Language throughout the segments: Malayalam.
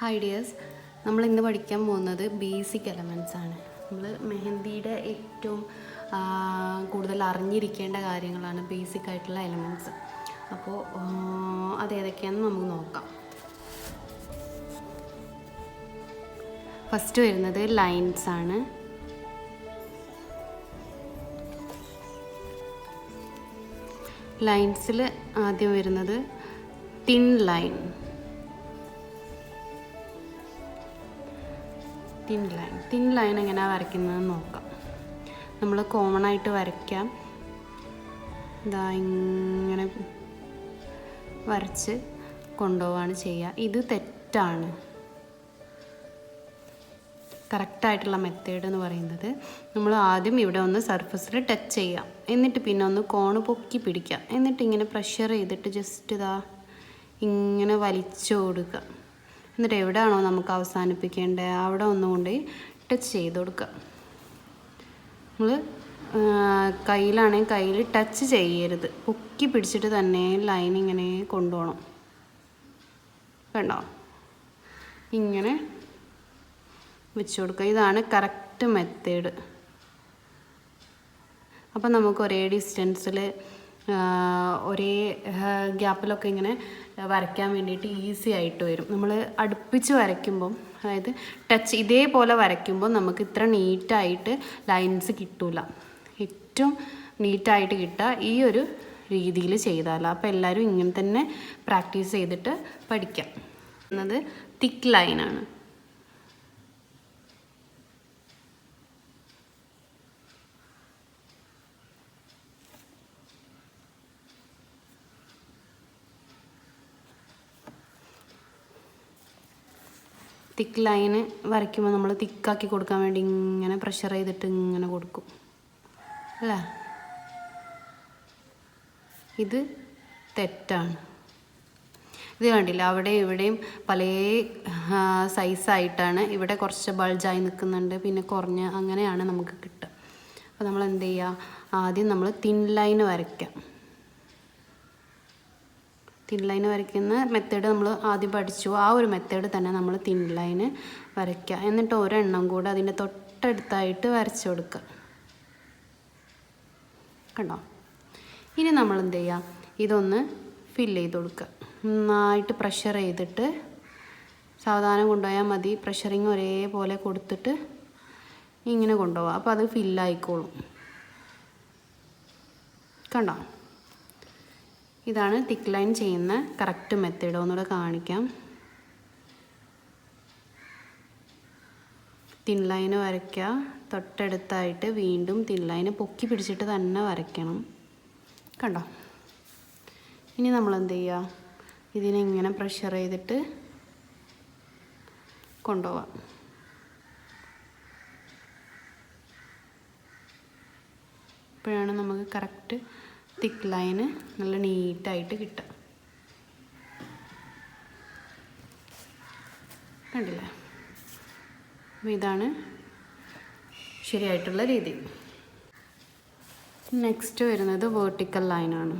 ഹായ് ഡിയേഴ്സ്, നമ്മൾ ഇന്ന് പഠിക്കാൻ പോകുന്നത് ബേസിക് എലമെൻറ്റ്സ് ആണ്. നമ്മൾ മെഹന്തിയുടെ ഏറ്റവും കൂടുതൽ അറിഞ്ഞിരിക്കേണ്ട കാര്യങ്ങളാണ് ബേസിക് ആയിട്ടുള്ള എലമെൻറ്റ്സ്. അപ്പോൾ അതേതൊക്കെയാണെന്ന് നമുക്ക് നോക്കാം. ഫസ്റ്റ് വരുന്നത് ലൈൻസ് ആണ്. ലൈൻസിൽ ആദ്യം വരുന്നത് തിൻ ലൈൻ. തിൻ ലൈൻ എങ്ങനെയാണ് വരയ്ക്കുന്നതെന്ന് നോക്കാം. നമ്മൾ കോമൺ ആയിട്ട് വരയ്ക്കാം. ഇതാ ഇങ്ങനെ വരച്ച് കൊണ്ടുപോവാണ് ചെയ്യുക. ഇത് തെറ്റാണ്. കറക്റ്റായിട്ടുള്ള മെത്തേഡ് എന്ന് പറയുന്നത് നമ്മൾ ആദ്യം ഇവിടെ ഒന്ന് സർഫസിൽ ടച്ച് ചെയ്യാം, എന്നിട്ട് പിന്നെ ഒന്ന് കോണ് പൊക്കി പിടിക്കാം, എന്നിട്ട് ഇങ്ങനെ പ്രഷർ ചെയ്തിട്ട് ജസ്റ്റ് ഇതാ ഇങ്ങനെ വലിച്ചു കൊടുക്കുക. എന്നിട്ട് എവിടെയാണോ നമുക്ക് അവസാനിപ്പിക്കേണ്ടത് അവിടെ ഒന്നുകൊണ്ട് ടച്ച് ചെയ്ത് കൊടുക്കുക. നമ്മൾ കയ്യിലാണെങ്കിൽ കയ്യിൽ ടച്ച് ചെയ്യരുത്, പൊക്കി പിടിച്ചിട്ട് തന്നെ ലൈൻ ഇങ്ങനെ കൊണ്ടുപോകണം. കണ്ടോ, ഇങ്ങനെ വെച്ച് കൊടുക്കുക. ഇതാണ് കറക്റ്റ് മെത്തേഡ്. അപ്പം നമുക്ക് ഒരേ ഡിസ്റ്റൻസിൽ ഒരേ ഗ്യാപ്പിലൊക്കെ ഇങ്ങനെ വരയ്ക്കാൻ വേണ്ടിയിട്ട് ഈസി ആയിട്ട് വരും. നമ്മൾ അടുപ്പിച്ച് വരയ്ക്കുമ്പം, അതായത് ടച്ച് ഇതേപോലെ വരയ്ക്കുമ്പോൾ നമുക്ക് ഇത്ര നീറ്റായിട്ട് ലൈൻസ് കിട്ടില്ല. ഏറ്റവും നീറ്റായിട്ട് കിട്ടുക ഈ ഒരു രീതിയിൽ ചെയ്താൽ. അപ്പോൾ എല്ലാവരും ഇങ്ങനെ തന്നെ പ്രാക്ടീസ് ചെയ്തിട്ട് പഠിക്കാം. എന്നത് തിക്ക് ലൈനാണ്. തിക്ക് ലൈന് വരയ്ക്കുമ്പോൾ നമ്മൾ തിക്കാക്കി കൊടുക്കാൻ വേണ്ടി ഇങ്ങനെ പ്രഷർ ചെയ്തിട്ട് ഇങ്ങനെ കൊടുക്കും അല്ലേ. ഇത് തെറ്റാണ്. ഇത് കണ്ടില്ല, അവിടെ ഇവിടെയും പല സൈസായിട്ടാണ്. ഇവിടെ കുറച്ച് ബൾജായി നിൽക്കുന്നുണ്ട്, പിന്നെ കുറഞ്ഞ്, അങ്ങനെയാണ് നമുക്ക് കിട്ടുക. അപ്പോൾ നമ്മൾ എന്ത് ചെയ്യുക, ആദ്യം നമ്മൾ തിൻ ലൈന് വരയ്ക്കാം. തിൻ ലൈന് വരയ്ക്കുന്ന മെത്തേഡ് നമ്മൾ ആദ്യം പഠിച്ചു. ആ ഒരു മെത്തേഡ് തന്നെ നമ്മൾ തിൻ ലൈന് വരയ്ക്കുക. എന്നിട്ട് ഒരെണ്ണം കൂടെ അതിൻ്റെ തൊട്ടടുത്തായിട്ട് വരച്ചു കൊടുക്കുക. കണ്ടോ, ഇനി നമ്മൾ എന്ത് ചെയ്യുക, ഇതൊന്ന് ഫില്ല് ചെയ്ത് കൊടുക്കുക. നന്നായിട്ട് പ്രഷർ ചെയ്തിട്ട് സാവധാനം കൊണ്ടുപോയാൽ മതി. പ്രഷറിങ് ഒരേപോലെ കൊടുത്തിട്ട് ഇങ്ങനെ കൊണ്ടുപോകാം. അപ്പോൾ അത് ഫില്ലായിക്കോളും. കണ്ടോ, ഇതാണ് തിക്ക് ലൈൻ ചെയ്യുന്ന കറക്റ്റ് മെത്തേഡ്. ഒന്നുകൂടെ കാണിക്കാം. തിൻ ലൈന് വരയ്ക്കുക, തൊട്ടടുത്തായിട്ട് വീണ്ടും തിൻ ലൈന് പൊക്കി പിടിച്ചിട്ട് തന്നെ വരയ്ക്കണം. കണ്ടോ, ഇനി നമ്മൾ എന്ത് ചെയ്യുക, ഇതിനെ ഇങ്ങനെ പ്രഷർ ചെയ്തിട്ട് കൊണ്ടുപോവാം. ഇപ്പോഴാണ് നമുക്ക് കറക്റ്റ് തിക്ക് ലൈന് നല്ല നീറ്റായിട്ട് കിട്ടുക. കണ്ടില്ലേ, അപ്പോൾ ഇതാണ് ശരിയായിട്ടുള്ള രീതി. നെക്സ്റ്റ് വരുന്നത് വേർട്ടിക്കൽ ലൈനാണ്.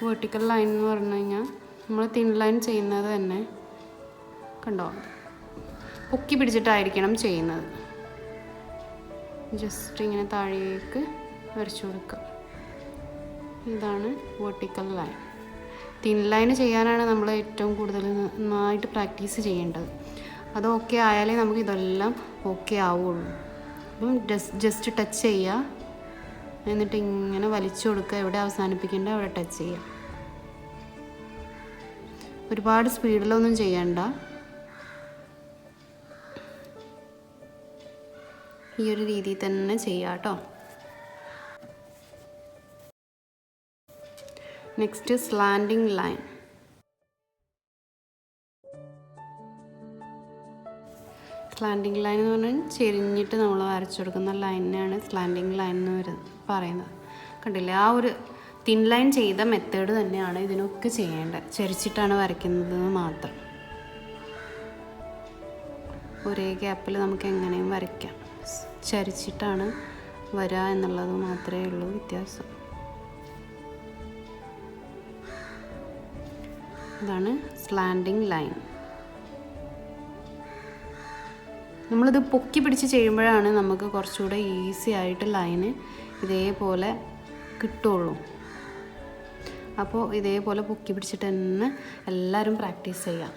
വേർട്ടിക്കൽ ലൈൻ എന്ന് പറഞ്ഞു കഴിഞ്ഞാൽ നമ്മൾ തിൻ ലൈൻ ചെയ്യുന്നത് തന്നെ കണ്ടോ, പൊക്കി പിടിച്ചിട്ടായിരിക്കണം ചെയ്യുന്നത്. ജസ്റ്റ് ഇങ്ങനെ താഴേക്ക് വരച്ചു കൊടുക്കുക. ഇതാണ് വേർട്ടിക്കൽ ലൈൻ. തിൻ ലൈൻ ചെയ്യാനാണ് നമ്മൾ ഏറ്റവും കൂടുതൽ നന്നായിട്ട് പ്രാക്ടീസ് ചെയ്യേണ്ടത്. അത് ഓക്കെ ആയാലേ നമുക്ക് ഇതെല്ലാം ഓക്കെ ആവുള്ളൂ. അപ്പം ജസ്റ്റ് ടച്ച് ചെയ്യുക, എന്നിട്ട് ഇങ്ങനെ വലിച്ചു കൊടുക്കുക. എവിടെ അവസാനിപ്പിക്കേണ്ട അവിടെ ടച്ച് ചെയ്യുക. ഒരുപാട് സ്പീഡിലൊന്നും ചെയ്യണ്ട. ഈ ഒരു രീതിയിൽ തന്നെ ചെയ്യാം കേട്ടോ. Next slanting line. Slanting line എന്ന് പറഞ്ഞാൽ ചെരിഞ്ഞിട്ട് നമ്മൾ വരച്ചു കൊടുക്കുന്ന ലൈനാണ് സ്ലാൻഡിങ് ലൈൻ എന്ന് പറയുന്നത്. കണ്ടില്ലേ, ആ ഒരു തിൻ ലൈൻ ചെയ്ത മെത്തേഡ് തന്നെയാണ് ഇതിനൊക്കെ ചെയ്യേണ്ടത്. ചെരിച്ചിട്ടാണ് വരയ്ക്കുന്നത് മാത്രം. ഒരേ ഗ്യാപ്പിൽ നമുക്ക് എങ്ങനെയും വരയ്ക്കാം. ചരിച്ചിട്ടാണ് വരിക എന്നുള്ളത് മാത്രമേ ഉള്ളൂ വ്യത്യാസം. ഇതാണ് സ്ലാൻഡിങ് ലൈൻ. നമ്മളിത് പൊക്കി പിടിച്ച് ചെയ്യുമ്പോഴാണ് നമുക്ക് കുറച്ചുകൂടെ ഈസി ആയിട്ട് ലൈന് ഇതേപോലെ കിട്ടുള്ളൂ. അപ്പോൾ ഇതേപോലെ പൊക്കി പിടിച്ചിട്ട് തന്നെ എല്ലാവരും പ്രാക്ടീസ് ചെയ്യാം.